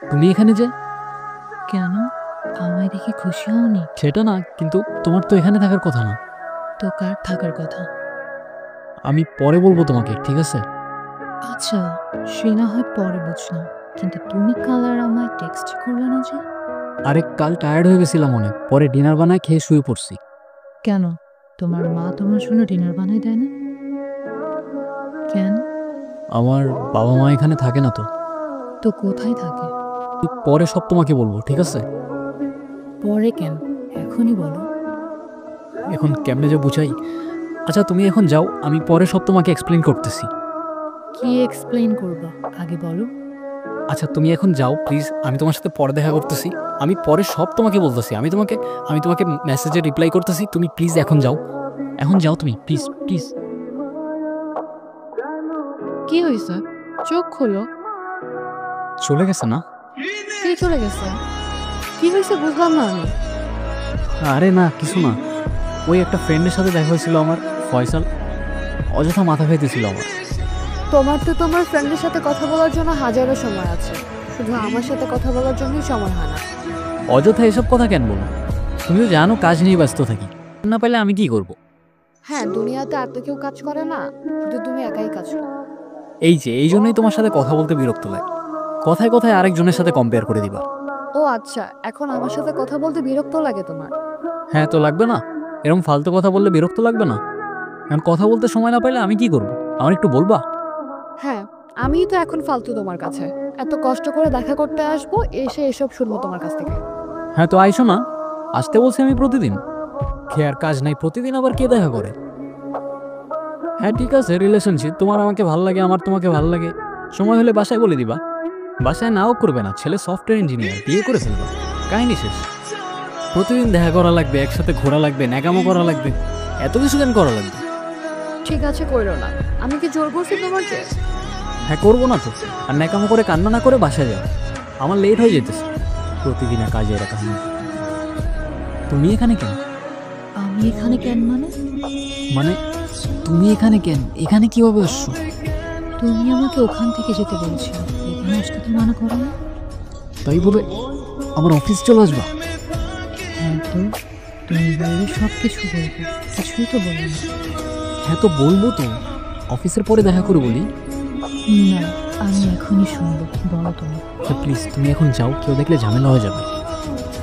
তুমি এখানে যে? কেন? আমায় দেখে খুশি হওনি? সেটা না, কিন্তু তোমার তো এখানে থাকার কথা না। তো কার থাকার কথা? আমি পরে বলবো তোমাকে, ঠিক আছে? আচ্ছা, সে না হয় পরে বুঝলাম, কিন্তু তুমি কাল আর আমায় টেক্সট করলে না যে? আরে কাল টায়ার্ড হয়ে গেছিলাম অনেক, পরে ডিনার বানায় খেয়ে শুয়ে পড়ছি। কেন? তোমার মা তোমার জন্য ডিনার বানাই দেয় না? কেন? আমার বাবা মা এখানে থাকে না তো। তো কোথায় থাকে? পরে সব তোমাকে বলবো, ঠিক আছে? পরে কেন? এখনই বলো। এখন কেমনে যে বুঝাই। আচ্ছা তুমি এখন যাও, আমি পরে সব তোমাকে এক্সপ্লেন করতেছি। কি এক্সপ্লেইন করবা আগে বলো। আচ্ছা তুমি এখন যাও প্লিজ, আমি তোমার সাথে পরে দেখা করতেছি। আমি পরে সব তোমাকে বলতেছি। আমি তোমাকে মেসেজে রিপ্লাই করতেছি, তুমি প্লিজ এখন যাও। এখন যাও তুমি, প্লিজ প্লিজ। কি হয়েছে? চোখ খোলো। চলে গেছে না? কে চলে গেছে? কি হয়েছে বুঝলাম না আমি। আরে না, কিছু না। ওই একটা ফ্রেন্ডের সাথে দেখা হয়েছিল আমার, ফয়সাল। অযথা মাথা খাইতেছিল আমার। তোমার তো তোমার ফ্রেন্ডের সাথে কথা বলার জন্য হাজারো সময় আছে, শুধু আমার সাথে কথা বলার জন্যই সময় হয় না। অযথা এসব কথা কেন বলো? তুমি তো জানো কাজ নিয়ে ব্যস্ত থাকি। না পাইলে আমি কি করব? হ্যাঁ, দুনিয়াতে আর তো কেউ কাজ করে না, শুধু তুমি একাই কাজ করো। এই জন্যই তোমার সাথে কথা বলতে বিরক্ত লাগে। কথায় কথায় আরেকজনের সাথে কম্পেয়ার করে দিবা। ও আচ্ছা, এখন আমার সাথে কথা বলতে বিরক্ত লাগে তোমার? হ্যাঁ তো লাগবে না? এরকম ফালতু কথা বললে বিরক্ত লাগবে না? এখন কথা বলতে সময় না পাইলে আমি কি করব? আমার একটু বলবা? হ্যাঁ, আমিই তো এখন ফালতু তোমার কাছে। এত কষ্ট করে দেখা করতে আসবো, এসে এসব শুনবো তোমার কাছ থেকে। হ্যাঁ তো আইসো না। আসতে বলছি আমি প্রতিদিন। খেয়ে আর কাজ নাই, প্রতিদিন আবার কে দেখা করে? হ্যাঁ ঠিক আছে, রিলেশনশিপ, তোমার আমাকে ভাল লাগে, আমার তোমাকে ভাল লাগে। সময় হলে বাসায় বলে দিবা। বাসায় নাও করবে না, ছেলে সফটওয়্যার ইঞ্জিনিয়ার, বিয়ে করে ফেলবা। কাহিনী শেষ। প্রতিদিন দেখা করা লাগবে, একসাথে ঘোরা লাগবে, ন্যাকামো করা লাগবে। এত কিছু কেন করা লাগবে? ঠিক আছে, কইরো না। আমি কি জোর করছি তোমাকে? হ্যাঁ করবো না তো। আর ন্যাকামো করে কান্না না করে বাসায় যাও। আমার লেট হয়ে যেতেছে। প্রতিদিনের কাজে এরা কাহিনী। তুমি এখানে কেন? আমি এখানে কেন মানে? মানে তুমি এখানে কেন? এখানে কিভাবে আসছো? তুমি আমাকে ওখান থেকে যেতে বলছিলে, এখানে আসতে তো মানা করো না। তাই বলে আমার অফিস চলে আসবা? হ্যাঁ তো, তুমি বললে সব কিছু বলবো, কিছুই তো বলবো না। হ্যাঁ তো বলবো তো। অফিসের পরে দেখা করে বলি। না, আমি এখনই শুনবো, বলো তুমি। প্লিজ তুমি এখন যাও, কেউ দেখলে ঝামেলা হয়ে যাবে।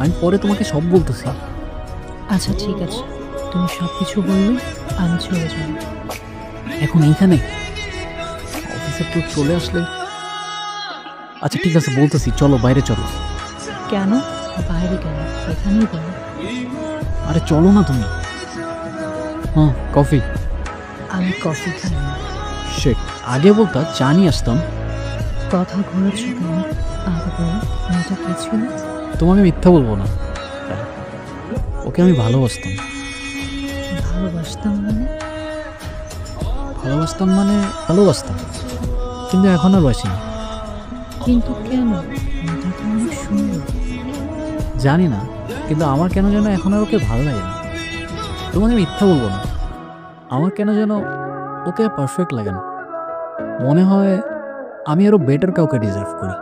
আমি পরে তোমাকে সব বলতেছি। আচ্ছা ঠিক আছে, তুমি সব কিছু বললে আমি চলে যাবো। এখন এইখানে অফিসের কেউ চলে আসলে। আচ্ছা ঠিক আছে বলতেছি, চলো বাইরে চলো। কেন? বাইরে কেন? এখানেই বলো। আরে চলো না তুমি। হ্যাঁ কফি। আমি কফি খাই না। শেট, আগে বলতা চা নিয়ে আসতাম। কথা ঘুরেছ কেন? আগে বলো, মেয়েটা কে ছিল? তোমাকে মিথ্যা বলবো না, ওকে আমি ভালোবাসতাম। ভালোবাসতাম মানে? ভালোবাসতাম মানে ভালোবাসতাম, কিন্তু এখন আর বাসি না। কিন্তু কেন? মেয়েটা তো অনেক সুন্দর। জানি না, কিন্তু আমার কেন যেন এখন আর ওকে ভালো লাগে না। তোমাকে মিথ্যা বলবো না, আমার কেন যেন ওকে পারফেক্ট লাগে না। মনে হয় আমি আরো বেটার কাউকে ডিজার্ভ করি।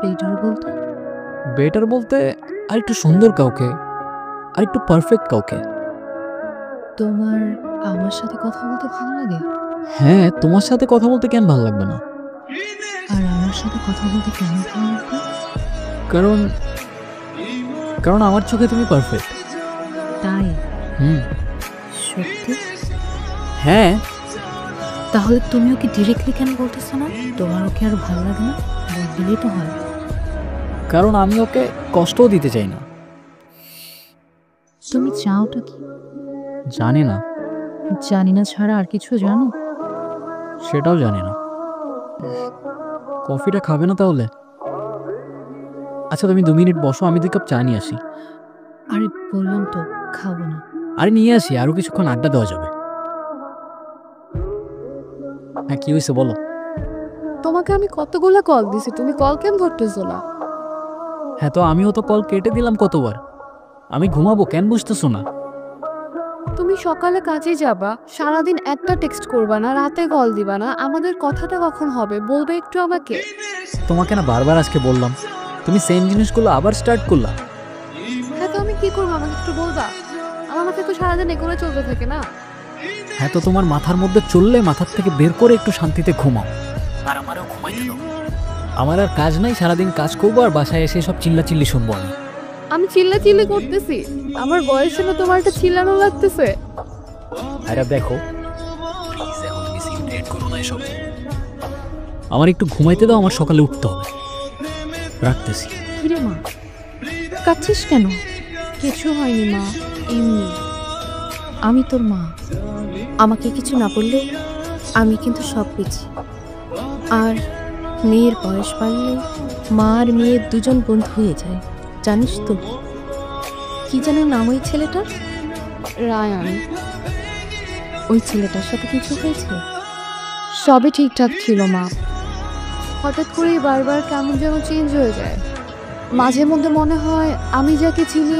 বেটার বলতে? বেটার বলতে আর একটু সুন্দর কাউকে, আর একটু পারফেক্ট কাউকে। তোমার আমার সাথে কথা বলতে ভালো লাগে? হ্যাঁ, তোমার সাথে কথা বলতে কেন ভালো লাগবে না? আর আমার সাথে কথা বলতে কেন ভালো লাগবে? কারণ কারণ আমার চোখে তুমি পারফেক্ট। তাই? হুম। সত্যি? হ্যাঁ। তাহলে তুমি ওকে ডিরেক্টলি কেন বলতেছো না তোমার ওকে আর ভালো লাগে না? বল দিলেই তো হয়। কারণ আমি ওকে কষ্টও দিতে চাই না। তুমি চাওটা কি? জানি না। জানি না ছাড়া আর কিছু জানো? সেটাও জানি না। কফিটা খাবে না তাহলে? আচ্ছা তুমি 2 মিনিট বসো, আমি 2 কাপ চা নিয়ে আসি। আরে বললাম তো খাবো না। আরে নিয়ে আসি, আরো কিছুক্ষণ আড্ডা দেওয়া যাবে। হ্যাঁ কি হয়েছে বলো। তোমাকে আমি কতগুলো কল দিছি, তুমি কল কেন ধরতেছো না? হ্যাঁ তো আমিও তো কল কেটে দিলাম কতবার। আমি ঘুমাবো, কেন বুঝতেছো না? তুমি সকালে কাজে যাবা, সারাদিন একটা টেক্সট করবা না, রাতে কল দিবা না, আমাদের কথাটা কখন হবে বলবে একটু আমাকে। তোমাকে না বারবার আজকে বললাম, তুমি সেম জিনিসগুলো আবার স্টার্ট করলা। হ্যাঁ তো আমি কি করবো আমাকে একটু বলবা? আমার মাথায় তো সারাদিন এগুলো চলতে থাকে না। হ্যাঁ তো তোমার মাথার মধ্যে চললে মাথার থেকে বের করে একটু শান্তিতে ঘুমাও, আর আমারও ঘুমাইতে দাও। আমার আর কাজ নাই, সারাদিন কাজ করবো আর বাসায় এসে সব চিল্লাচিল্লি শুনবো আমি। আমি চিল্লা করতেছি? আমার বয়স শুনে তোমার একটা চিল্লানো লাগতেছে? আরে দেখো প্লিজ, এখন তুমি সিন ক্রিয়েট করো না এসব। আমার একটু ঘুমাইতে দাও, আমার সকালে উঠতে হবে। রাখতেছি। কিরে মা, কাঁদছিস কেন? কিছু হয়নি মা, এমনি। আমি তোর মা, আমাকে কিছু না বললে আমি কিন্তু সব বুঝি। আর মেয়ের বয়স বাড়লে মা আর মেয়ের দুজন বন্ধু হয়ে যায়, জানিস তো? কি যেন নাম ওই ছেলেটার? রায়ান। ওই ছেলেটার সাথে কিছু হয়েছে? সবই ঠিকঠাক ছিল মা, হঠাৎ করেই বারবার কেমন যেন চেঞ্জ হয়ে যায়। মাঝে মধ্যে মনে হয় আমি যাকে চিনি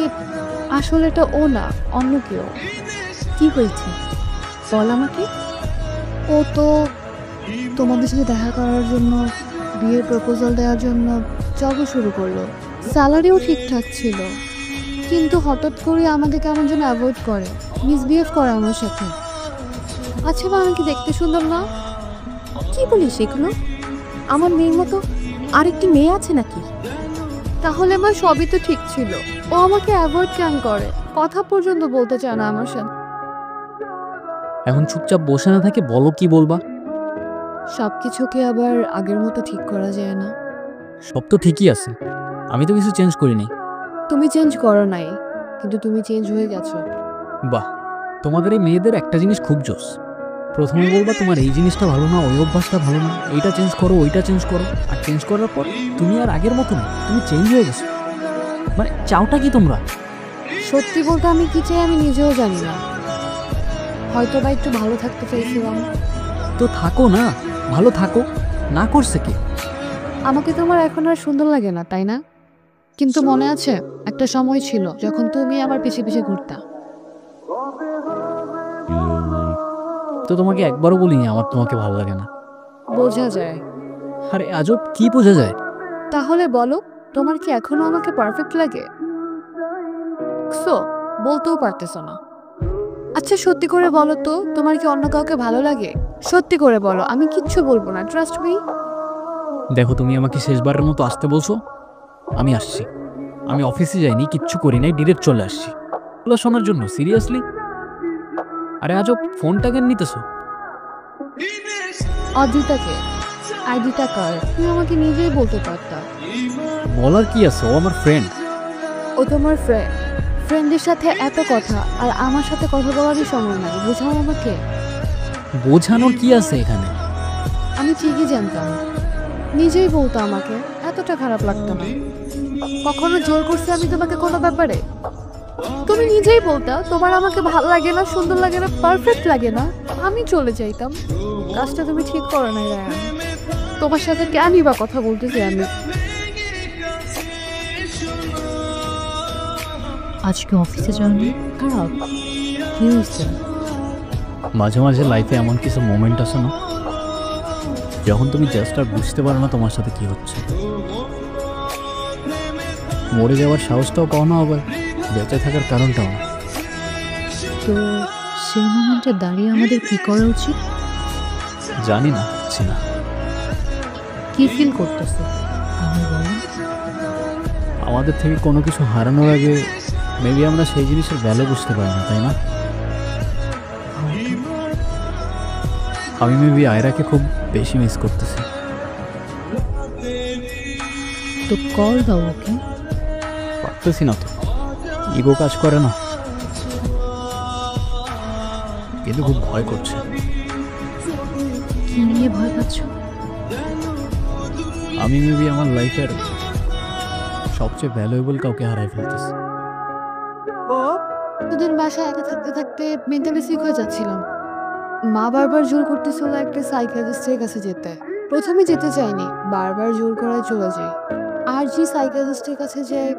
আসলে এটা ও না, অন্য কেউ। কি হয়েছে বল আমাকে। ও তো তোমাদের সাথে দেখা করার জন্য, বিয়ের প্রপোজাল দেওয়ার জন্য জবও শুরু করলো। স্যালারিও ঠিকঠাক ছিল, কিন্তু হঠাৎ করে আমাকে কেমন যেন অ্যাভয়েড করে, মিসবিহেভ করে আমার সাথে। আচ্ছা মা, আমি কি দেখতে সুন্দর না? কি বলিস এগুলো? আমার মেয়ের মতো আরেকটি মেয়ে আছে নাকি? তাহলে মা সবই তো ঠিক ছিল, ও আমাকে অ্যাভয়েড কেন করে? কথা পর্যন্ত বলতে চায় না আমার সাথে। এখন চুপচাপ বসে না থাকে বলো কি বলবা। সবকিছুকে আবার আগের মতো ঠিক করা যায় না। সব তো ঠিকই আছে, আমি তো কিছু চেঞ্জ করিনি। তুমি চেঞ্জ করো নাই, কিন্তু তুমি চেঞ্জ হয়ে গেছো। বাহ, তোমাদের এই মেয়েদের একটা জিনিস খুব জোস। প্রথমে বলবা তোমার এই জিনিসটা ভালো না, ওই অভ্যাসটা ভালো না, এইটা চেঞ্জ করো, ওইটা চেঞ্জ করো, আর চেঞ্জ করার পর তুমি আর আগের মতো না, তুমি চেঞ্জ হয়ে গেছো। মানে চাওটা কি তোমরা? সত্যি বলতে আমি কি চাই আমি নিজেও জানি না। হয়তো বা একটু ভালো থাকতে চাইছিলাম। তো থাকো না, ভালো থাকো, না করছে কি? আমাকে তোমার এখন আর সুন্দর লাগে না, তাই না? কিন্তু মনে আছে একটা সময় ছিল যখন তুমি আমার পিছে পিছে ঘুরতা। তো তোমাকে একবারও বলিনি আমার তোমাকে ভালো লাগে না। বোঝা যায়। আরে আজব, কি বোঝা যায়? তাহলে বলো, তোমার কি এখনো আমাকে পারফেক্ট লাগে? সো বলতেও পারতেছো না। আচ্ছা সত্যি করে বলো তো, তোমার কি অন্য কাউকে ভালো লাগে? সত্যি করে বলো, আমি কিচ্ছু বলবো না, ট্রাস্ট মি। দেখো তুমি আমাকে শেষবারের মতো আসতে বলছো, আমি আসছি। আমি অফিসে যাইনি, কিচ্ছু করি নাই, ডিরেক্ট চলে আসছি ওগুলো শোনার জন্য। সিরিয়াসলি? আরে আজব, ফোনটা কেন নিতেছো? অদ্রিতাকে। আইডিটা কার? তুমি আমাকে নিজেই বলতে পারতা। বলার কি আছে, ও আমার ফ্রেন্ড। ও তোমার ফ্রেন্ড? ফ্রেন্ডের সাথে এত কথা আর আমার সাথে কথা বলারই সময় নাই, বোঝাও আমাকে। বোঝানোর কি আছে এখানে? আমি ঠিকই জানতাম, নিজেই বলতো আমাকে, এতটা খারাপ লাগতো না। কখনো জোর করছে আমি তোমাকে কোনো ব্যাপারে? তুমি নিজেই বলতা তোমার আমাকে ভালো লাগে না, সুন্দর লাগে না, পারফেক্ট লাগে না, আমি চলে যাইতাম। কাজটা তুমি ঠিক করো নাই রায়ান। তোমার সাথে কেনই বা কথা বলতেছি আমি? আজকে অফিসে যাওনি? খারাপ কি হয়েছে? মাঝে মাঝে লাইফে এমন কিছু মোমেন্ট আসে না, যখন তুমি জাস্ট আর বুঝতে পারো না তোমার সাথে কি হচ্ছে। মরে যাওয়ার সাহসটাও পাও না, আবার বেঁচে থাকার কারণটাও না। তো সেই মোমেন্টে দাঁড়িয়ে আমাদের কি করা উচিত? জানি না, হচ্ছে না। কি ফিল করতেছো আমি বলো। আমাদের থেকে কোনো কিছু হারানোর আগে মেবি আমরা সেই জিনিসের ভ্যালু বুঝতে পারি না, তাই না? আমি মেবি আয়রাকে খুব বেশি মিস করতেছি। তো কল দাও ওকে। পারতেছি না তো, ইগো কাজ করে না, কিন্তু খুব ভয় করছে। কি নিয়ে ভয় পাচ্ছ? আমি মেবি আমার লাইফের সবচেয়ে ভ্যালুয়েবল কাউকে হারাই ফেলতেছি। দুদিন বাসায় একা থাকতে থাকতে মেন্টালি সিক হয়ে যাচ্ছিলাম। মা বারবার জোর করতেছিল একটা সাইকিয়াট্রিস্টের কাছে যেতে। প্রথমে যেতে চাইনি, বারবার জোর করায় চলে যাই। আর যে সাইকিয়াট্রিস্টের কাছে যায়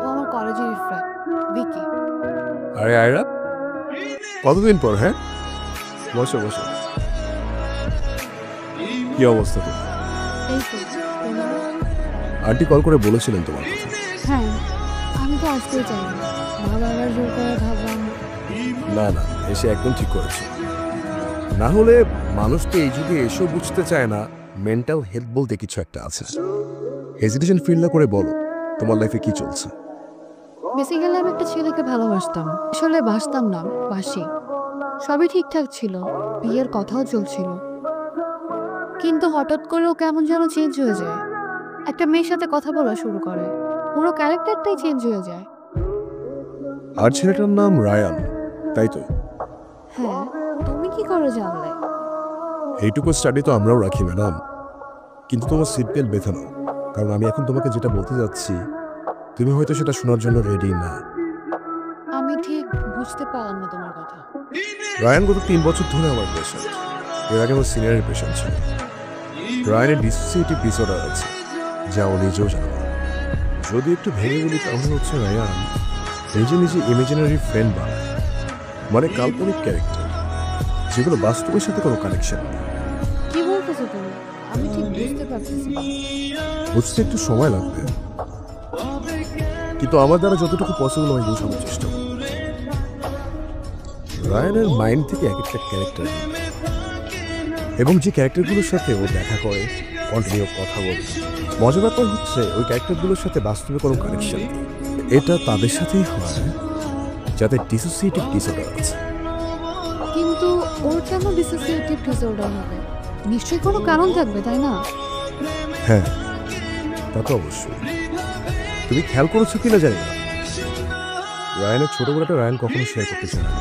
ও আমার কলেজের ফ্রেন্ড ভিকি। আরে আয়রা, কতদিন পর? হ্যাঁ, বসো বসো। কি অবস্থা তো? এই তো তোমার? আন্টি কল করে বলেছিলেন তোমার কথা। হ্যাঁ, আমি তো আসতেই চাই না, মা বাবার জোর করে ভাবলাম। না না, এসে একদম ঠিক করেছে। না হলে মানুষ তো এই যুগে এসেও বুঝতে চায় না মেন্টাল হেলথ বলতে কিছু একটা আছে। হেজিটেশন ফিল না করে বলো তোমার লাইফে কি চলছে। বেসিক্যালি আমি একটা ছেলেকে ভালোবাসতাম, আসলে বাসতাম না, বাসি। সবই ঠিকঠাক ছিল, বিয়ের কথাও চলছিল, কিন্তু হঠাৎ করে ও কেমন যেন চেঞ্জ হয়ে যায়। একটা মেয়ের সাথে কথা বলা শুরু করে, পুরো ক্যারেক্টারটাই চেঞ্জ হয়ে যায়। আর ছেলেটার নাম রায়ান, তাই তো? হ্যাঁ, তুমি কি করে জানলে? এইটুকু স্টাডি তো আমরাও রাখি ম্যাডাম, কিন্তু তোমার সিট বেল্ট বেঁধে নাও, কারণ আমি এখন তোমাকে যেটা বলতে যাচ্ছি তুমি হয়তো সেটা শোনার জন্য রেডি না। আমি ঠিক বুঝতে পারলাম না তোমার কথা। রায়ান গত 3 বছর ধরে আমার পেশেন্ট। এর আগে আমার সিনিয়রের পেশেন্ট ছিল। রায়ানের ডিসোসিয়েটিভ ডিসঅর্ডার আছে, যা ও নিজেও জানে না। যদি একটু ভেবে বলি তাহলে হচ্ছে রায়ান নিজে নিজে ইমাজিনারি ফ্রেন্ড বানায়, মানে কাল্পনিক ক্যারেক্টার, যেগুলো বাস্তবের সাথে কোনো কানেকশন নেই। কি বলতেছো তুমি? আমি ঠিক বুঝতে পারতেছি না। বুঝতে একটু সময় লাগবে, কিন্তু আমার দ্বারা যতটুকু পসিবল আমি বোঝানোর চেষ্টা করব। রায়ানের মাইন্ড থেকে এক একটা ক্যারেক্টার, এবং যে ক্যারেক্টারগুলোর সাথে ও দেখা করে, কন্টিনিউ কথা বলে। মজার ব্যাপার হচ্ছে ওই ক্যারেক্টারগুলোর সাথে বাস্তবে কোনো কানেকশন নেই। এটা তাদের সাথেই হয় যাদের ডিসোসিয়েটিভ ডিসঅর্ডার আছে। কিন্তু ওর কেন ডিসোসিয়েটিভ ডিসঅর্ডার হবে? নিশ্চয়ই কোনো কারণ থাকবে, তাই না? হ্যাঁ, তা তো অবশ্যই। তুমি খেয়াল করেছো কিনা জানি না, রায়ানের ছোটবেলাটা রায়ান কখনো শেয়ার করতে চায় না,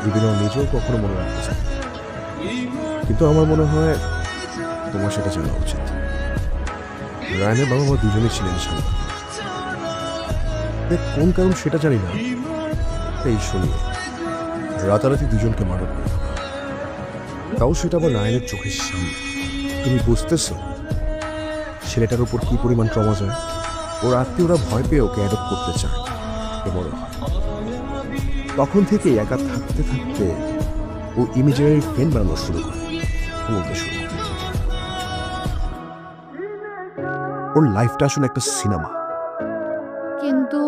ইভেন ও নিজেও কখনো মনে রাখতে চায় না। কিন্তু আমার মনে হয় তোমার সেটা জানা উচিত। রায়ানের বাবা মা দুজনেই ছিলেন স্বামী। কোন কারণ সেটা জানি না, এই শুনি রাতারাতি দুজনকে মার্ডার করে, তাও সেটা আবার রায়ানের চোখের সামনে। তুমি বুঝতেছো ছেলেটার উপর কি পরিমাণ ট্রমা যায়? ওর আত্মীয়রা ভয় পেয়ে ওকে অ্যাডপ্ট করতে চায়, বড় হয়। তখন থেকে একা থাকতে থাকতে ও ইমেজিনারি ফ্রেন্ড বানানো শুরু করে, বলতে শুরু করে। ওর লাইফটা আসলে একটা সিনেমা। কিন্তু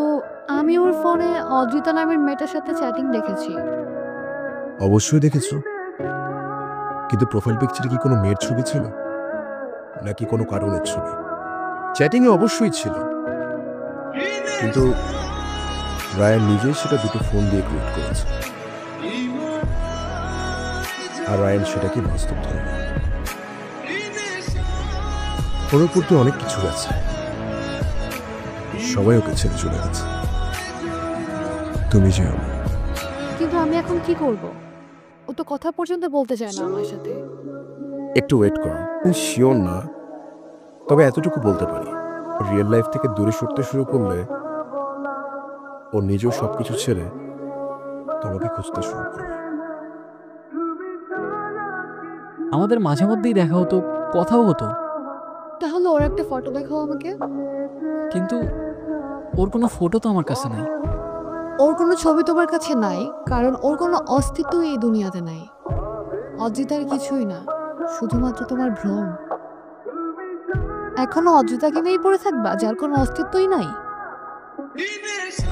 আমি ওর ফোনে অদ্রিতা নামের মেয়েটার সাথে চ্যাটিং দেখেছি। অবশ্যই দেখেছো, কিন্তু প্রোফাইল পিকচারে কি কোনো মেয়ের ছবি ছিল নাকি কোনো কারণের ছবি? চ্যাটিং এ অবশ্যই ছিল, কিন্তু রায়ান নিজেই সেটা দুটো ফোন দিয়ে ক্রিয়েট করেছে, আর রায়ান সেটাকে বাস্তব ধরে। ওর উপর তো অনেক কিছু গেছে, সবাই ওকে ছেড়ে চলে গেছে, তুমি যেও না। কিন্তু আমি এখন কি করব? ও তো কথা পর্যন্ত বলতে চায় না আমার সাথে। একটু ওয়েট করো, শিওর না, তবে এতটুকু বলতে পারি, রিয়েল লাইফ থেকে দূরে সরতে শুরু করলে ও নিজেও সবকিছু ছেড়ে তোমাকে খুঁজতে শুরু করবে। আমাদের মাঝে মধ্যেই দেখা হতো, কথাও হতো, তাহলে ওর একটা ফটো দেখাও আমাকে। কিন্তু ওর কোনো ফটো তো আমার কাছে নাই। ওর কোনো ছবি তোমার কাছে নাই, কারণ ওর কোনো অস্তিত্ব এই দুনিয়াতে নাই। অদ্রিতার কিছুই না, শুধুমাত্র তোমার ভ্রম। এখনো অদ্রিতাকে নিয়েই পড়ে থাকবা, যার কোনো অস্তিত্বই নাই?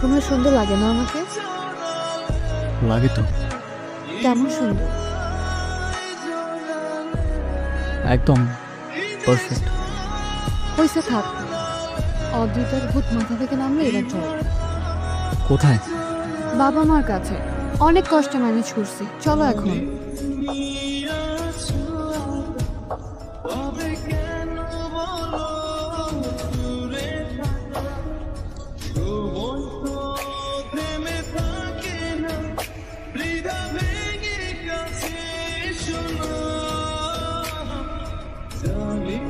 তোমার সুন্দর লাগে না আমাকে? লাগে তো, কেমন সুন্দর? একদম পারফেক্ট। হইছে, থাক। অদ্রিতার ভূত মাথা থেকে নামলে এবার চল। কোথায়? বাবা মার কাছে। অনেক কষ্টে ম্যানেজ করছি, চলো এখন। Darling,